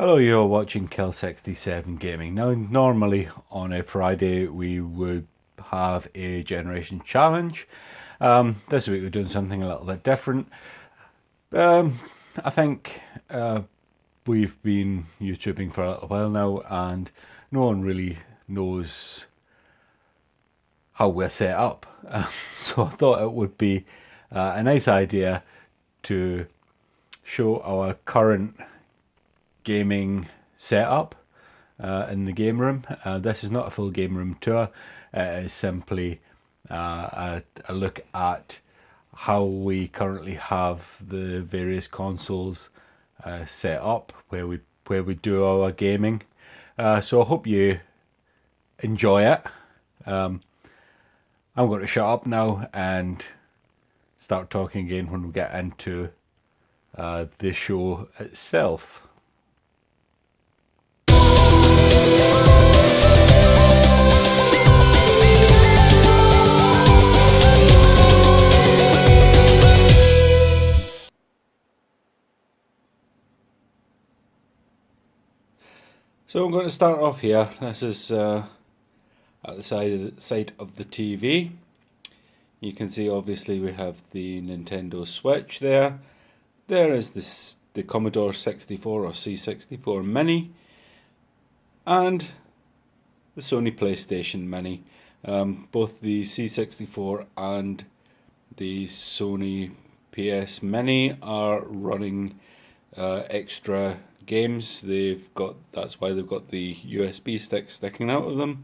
Hello, you're watching Kel67 Gaming. Now, normally on a Friday we would have a generation challenge. This week we're doing something a little bit different. I think we've been YouTubing for a little while now and no one really knows how we're set up. So I thought it would be a nice idea to show our current gaming setup in the game room. This is not a full game room tour. It is simply a look at how we currently have the various consoles set up, where we do our gaming. So I hope you enjoy it. I'm going to shut up now and start talking again when we get into the show itself. So I'm going to start off here. This is at the side of the TV. You can see obviously we have the Nintendo Switch there. There is the Commodore 64 or C64 Mini and the Sony PlayStation Mini. Both the C64 and the Sony PS Mini are running extra games. That's why they've got the USB stick sticking out of them.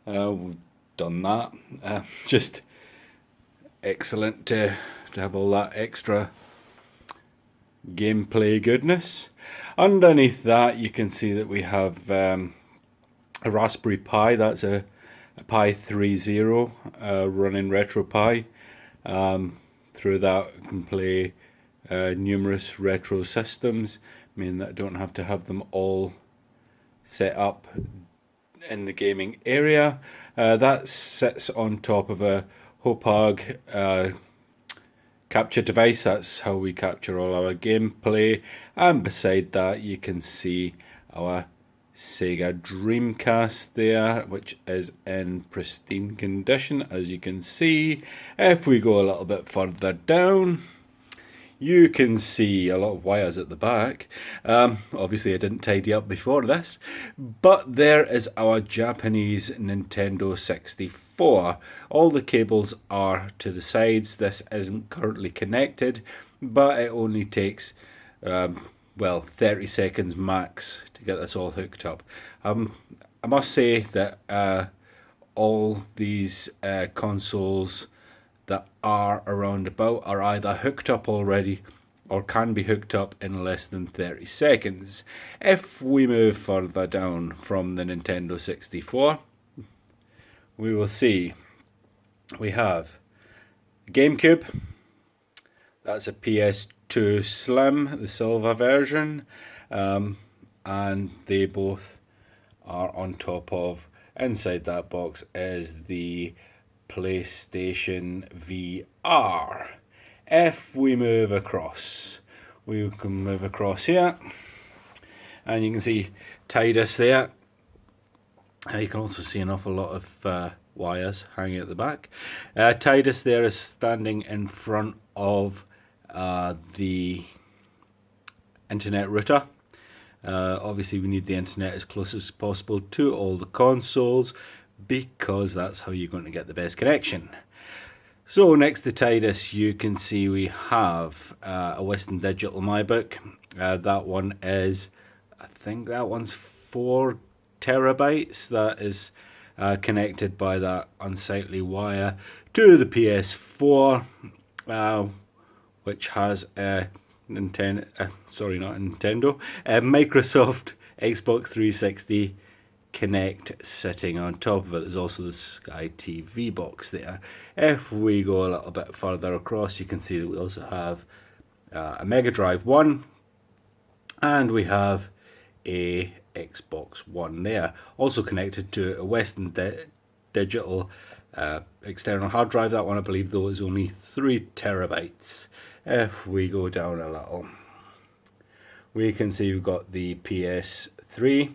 We've done that. Just excellent to have all that extra gameplay goodness. Underneath that you can see that we have a Raspberry Pi. That's a Pi 30 running RetroPie. Through that you can play numerous retro systems, meaning that I don't have to have them all set up in the gaming area. That sits on top of a Hauppauge capture device. That's how we capture all our gameplay, and beside that you can see our Sega Dreamcast there, which is in pristine condition, as you can see. If we go a little bit further down, you can see a lot of wires at the back. Obviously I didn't tidy up before this, but there is our Japanese Nintendo 64. All the cables are to the sides. This isn't currently connected, but it only takes 30 seconds max to get this all hooked up. I must say that all these consoles that are around about are either hooked up already or can be hooked up in less than 30 seconds. If we move further down from the Nintendo 64, we will see we have GameCube. That's a PS2 Slim, the silver version, and they both are on top of. Inside that box is the PlayStation VR. If we move across, we can move across here, and you can see Tidus there. You can also see an awful lot of wires hanging at the back. Tidus there is standing in front of the internet router. Obviously we need the internet as close as possible to all the consoles, because that's how you're going to get the best connection. So next to Tidus you can see we have a Western Digital MyBook. That one is, I think that one's 4 terabytes. That is connected by that unsightly wire to the PS4, which has a Microsoft Xbox 360 Kinect sitting on top of it. There's also the Sky TV box there. If we go a little bit further across, you can see that we also have a Mega Drive 1, and we have a Xbox One there, also connected to a Western Digital external hard drive. That one, I believe, though, is only 3 terabytes. If we go down a little, we can see we've got the PS3,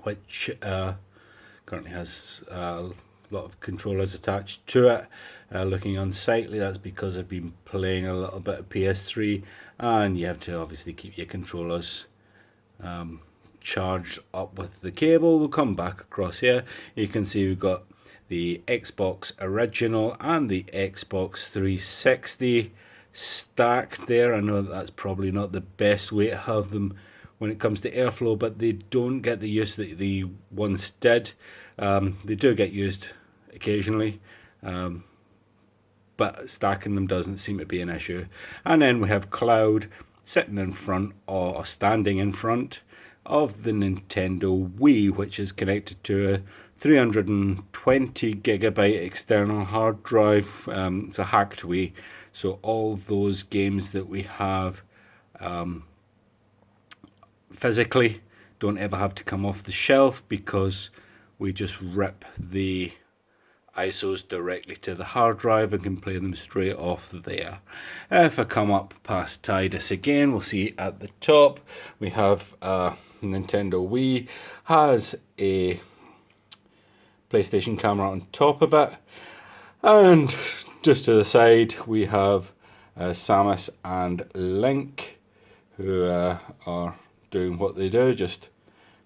which currently has a lot of controllers attached to it. Looking unsightly, that's because I've been playing a little bit of PS3, and you have to obviously keep your controllers charged up with the cable. We'll come back across here. You can see we've got the Xbox Original and the Xbox 360 stacked there. I know that's probably not the best way to have them when it comes to airflow, but they don't get the use that they once did. They do get used occasionally, but stacking them doesn't seem to be an issue. And then we have Cloud sitting in front, or standing in front of the Nintendo Wii, which is connected to a 320 gigabyte external hard drive. It's a hacked Wii, so all those games that we have physically don't ever have to come off the shelf, because we just rip the ISOs directly to the hard drive and can play them straight off there. If I come up past Tidus again, we'll see at the top we have Nintendo Wii has a PlayStation camera on top of it, and just to the side we have Samus and Link, who are doing what they do, just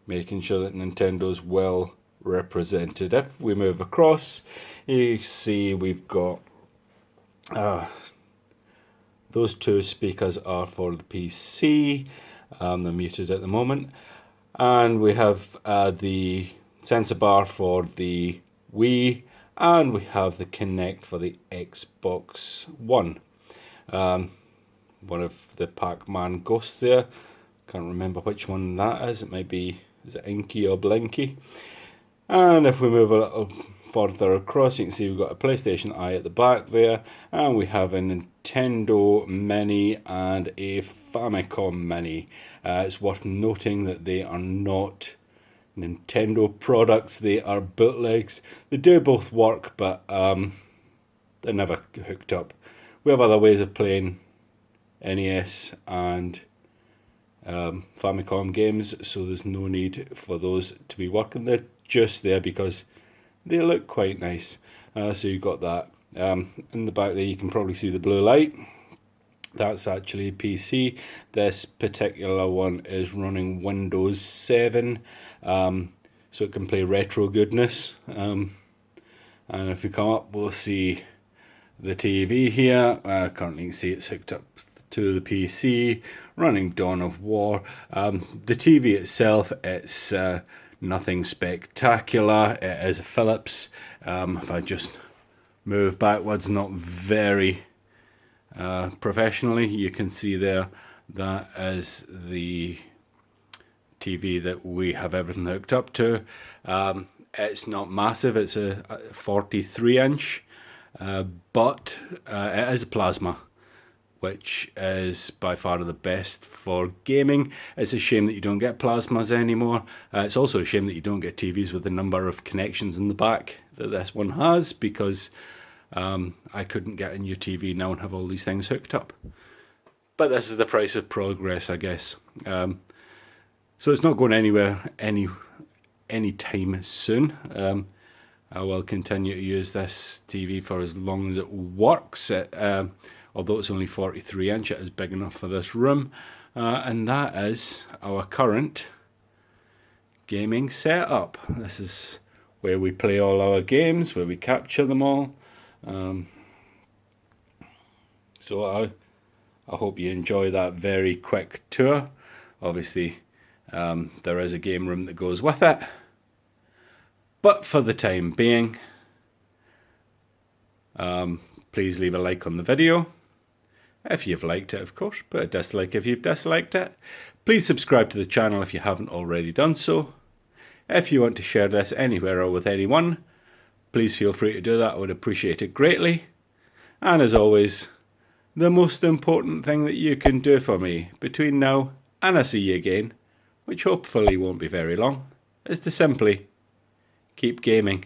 making sure that Nintendo's well represented. If we move across, you see we've got those two speakers are for the PC. They're muted at the moment, and we have the sensor bar for the Wii, and we have the Kinect for the Xbox One. One of the Pac-Man ghosts there, can't remember which one that is. It might be, is it Inky or Blinky? And if we move a little further across, you can see we've got a PlayStation Eye at the back there, and we have a Nintendo Mini and a Famicom Mini. It's worth noting that they are not Nintendo products, they are bootlegs. They do both work, but they're never hooked up. We have other ways of playing NES and Famicom games, so there's no need for those to be working. They're just there because they look quite nice. So you've got that. In the back there you can probably see the blue light. That's actually a PC. This particular one is running Windows 7, so it can play retro goodness. And if we come up, we'll see the TV here. Currently you can see it's hooked up to the PC, running Dawn of War. The TV itself, it's nothing spectacular. It is a Philips. If I just move backwards, not very professionally, you can see there that is the TV that we have everything hooked up to. It's not massive, it's a 43 inch, but it is a plasma, which is by far the best for gaming. It's a shame that you don't get plasmas anymore. It's also a shame that you don't get TVs with the number of connections in the back that this one has, because I couldn't get a new TV now and have all these things hooked up. But this is the price of progress, I guess. So it's not going anywhere anytime soon. I will continue to use this TV for as long as it works. Although it's only 43 inch, it is big enough for this room. And that is our current gaming setup. This is where we play all our games, where we capture them all. So I hope you enjoy that very quick tour. Obviously, there is a game room that goes with it. But for the time being, please leave a like on the video. If you've liked it, of course, put a dislike if you've disliked it. Please subscribe to the channel if you haven't already done so. If you want to share this anywhere or with anyone, please feel free to do that. I would appreciate it greatly. And as always, the most important thing that you can do for me between now and I see you again, which hopefully won't be very long, is to simply keep gaming.